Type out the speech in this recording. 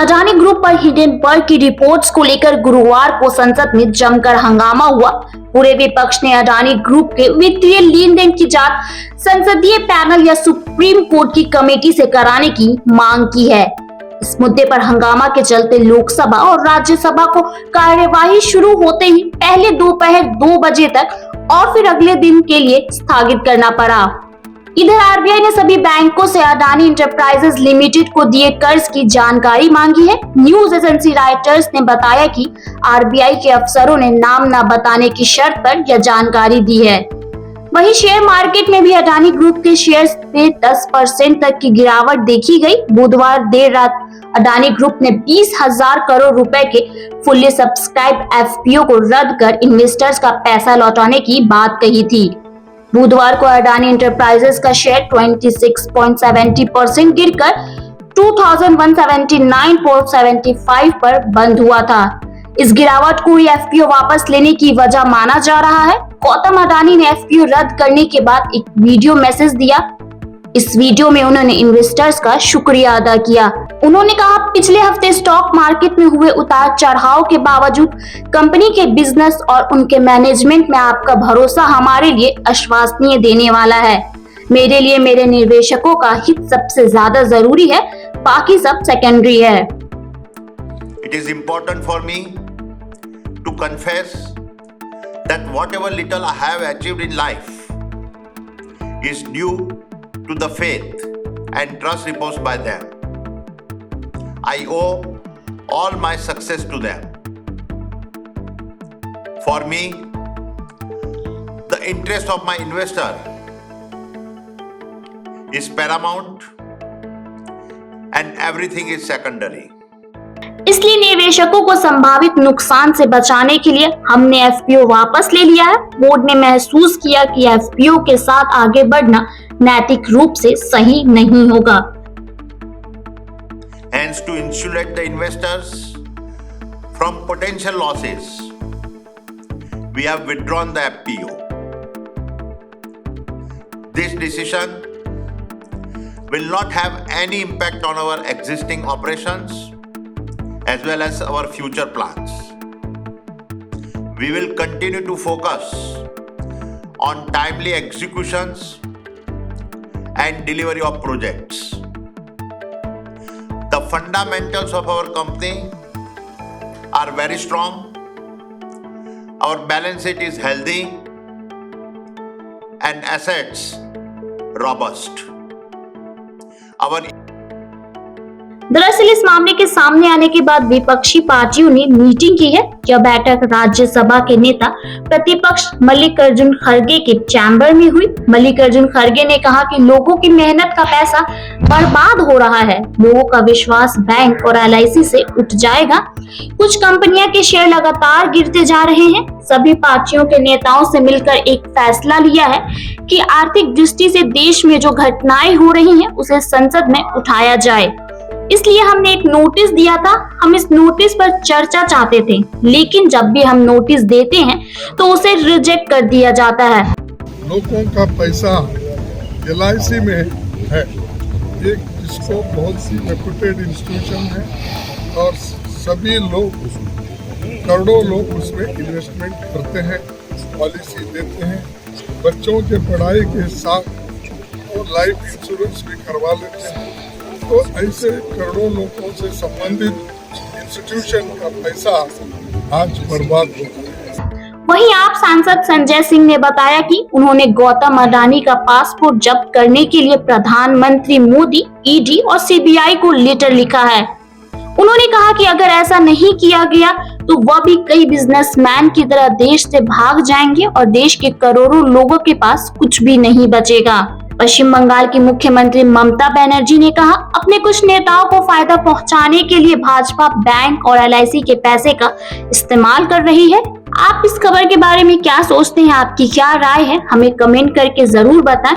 Adani group पर Hindenburg की reports को लेकर गुरुवार को संसद में जमकर हंगामा हुआ। पूरे विपक्ष ने अडानी ग्रुप के वित्तीय लेन देन की जांच संसदीय पैनल या सुप्रीम कोर्ट की कमेटी से कराने की मांग की है। इस मुद्दे पर हंगामा के चलते लोकसभा और राज्यसभा को कार्यवाही शुरू होते ही पहले दोपहर 2 बजे तक और फिर अगले दिन के लिए स्थगित करना पड़ा। इधर आरबीआई ने सभी बैंकों से अडानी इंटरप्राइजेज लिमिटेड को दिए कर्ज की जानकारी मांगी है। न्यूज एजेंसी रॉयटर्स ने बताया कि आरबीआई के अफसरों ने नाम न बताने की शर्त पर यह जानकारी दी है। वहीं शेयर मार्केट में भी अडानी ग्रुप के शेयर्स में 10% तक की गिरावट देखी गई। बुधवार देर रात अडानी ग्रुप ने 20,000 करोड़ रुपए के फुल्ली सब्सक्राइब एफपीओ को रद्द कर इन्वेस्टर्स का पैसा लौटाने की बात कही थी। बुधवार को अडानी इंटरप्राइजेज का शेयर 26.70% गिरकर 2179.75 पर बंद हुआ था। इस गिरावट को एफपीओ वापस लेने की वजह माना जा रहा है। गौतम अडानी ने एफपीओ रद्द करने के बाद एक वीडियो मैसेज दिया। इस वीडियो में उन्होंने इन्वेस्टर्स का शुक्रिया अदा किया। उन्होंने कहा, पिछले हफ्ते स्टॉक मार्केट में हुए उतार चढ़ाव के बावजूद कंपनी के बिजनेस और उनके मैनेजमेंट में आपका भरोसा हमारे लिए आश्वसनीय देने वाला है। मेरे लिए मेरे निवेशकों का हित सबसे ज्यादा जरूरी है, बाकी सब सेकेंडरी है। It is important for me to confess that whatever little I have achieved in life is due to the faith and trust reposed by them. I owe all my success to them. For me, the interest of my investor is paramount and everything is secondary. इसलिए निवेशकों को संभावित नुकसान से बचाने के लिए हमने एफपीओ वापस ले लिया है। बोर्ड ने महसूस किया कि एफपीओ के साथ आगे बढ़ना नैतिक रूप से सही नहीं होगा। Hence, to insulate the investors from potential losses, we have withdrawn the FPO. This decision will not have any impact on our existing operations as well as our future plans. We will continue to focus on timely executions and delivery of projects. The fundamentals of our company are very strong. Our balance sheet is healthy and assets robust. दरअसल इस मामले के सामने आने के बाद विपक्षी पार्टियों ने मीटिंग की है। यह बैठक राज्यसभा के नेता प्रतिपक्ष मल्लिकार्जुन खड़गे के चैम्बर में हुई। मल्लिकार्जुन खड़गे ने कहा कि लोगों की मेहनत का पैसा बर्बाद हो रहा है। लोगों का विश्वास बैंक और एलआईसी से उठ जाएगा। कुछ कंपनियां के शेयर लगातार गिरते जा रहे हैं। सभी पार्टियों के नेताओं से मिलकर एक फैसला लिया है कि आर्थिक दृष्टि से देश में जो घटनाएं हो रही हैं उसे संसद में उठाया जाए। इसलिए हमने एक नोटिस दिया था। हम इस नोटिस पर चर्चा चाहते थे, लेकिन जब भी हम नोटिस देते हैं तो उसे रिजेक्ट कर दिया जाता है। लोगों का पैसा एलआईसी में है, एक जिसको बहुत सी रेप्यूटेड इंस्टीट्यूशन है और सभी लोग करोड़ों लोग उसमें इन्वेस्टमेंट करते हैं, पॉलिसी देते हैं, बच्चों के पढ़ाई के साथ और लाइफ इंश्योरेंस भी करवा लेते हैं। तो ऐसे करोड़ों लोगों से संबंधित इंस्टीट्यूशन का पैसा आज बर्बाद हो गया। वहीं आप सांसद संजय सिंह ने बताया कि उन्होंने गौतम अडानी का पासपोर्ट जब्त करने के लिए प्रधानमंत्री मोदी, ईडी और सीबीआई को लेटर लिखा है। उन्होंने कहा कि अगर ऐसा नहीं किया गया तो वह भी कई बिजनेसमैन की तरह देश से भाग जाएंगे और देश के करोड़ों लोगों के पास कुछ भी नहीं बचेगा। पश्चिम बंगाल की मुख्यमंत्री ममता बनर्जी ने कहा, अपने कुछ नेताओं को फायदा पहुंचाने के लिए भाजपा बैंक और एलआईसी के पैसे का इस्तेमाल कर रही है। आप इस खबर के बारे में क्या सोचते हैं? आपकी क्या राय है? हमें कमेंट करके जरूर बताएं।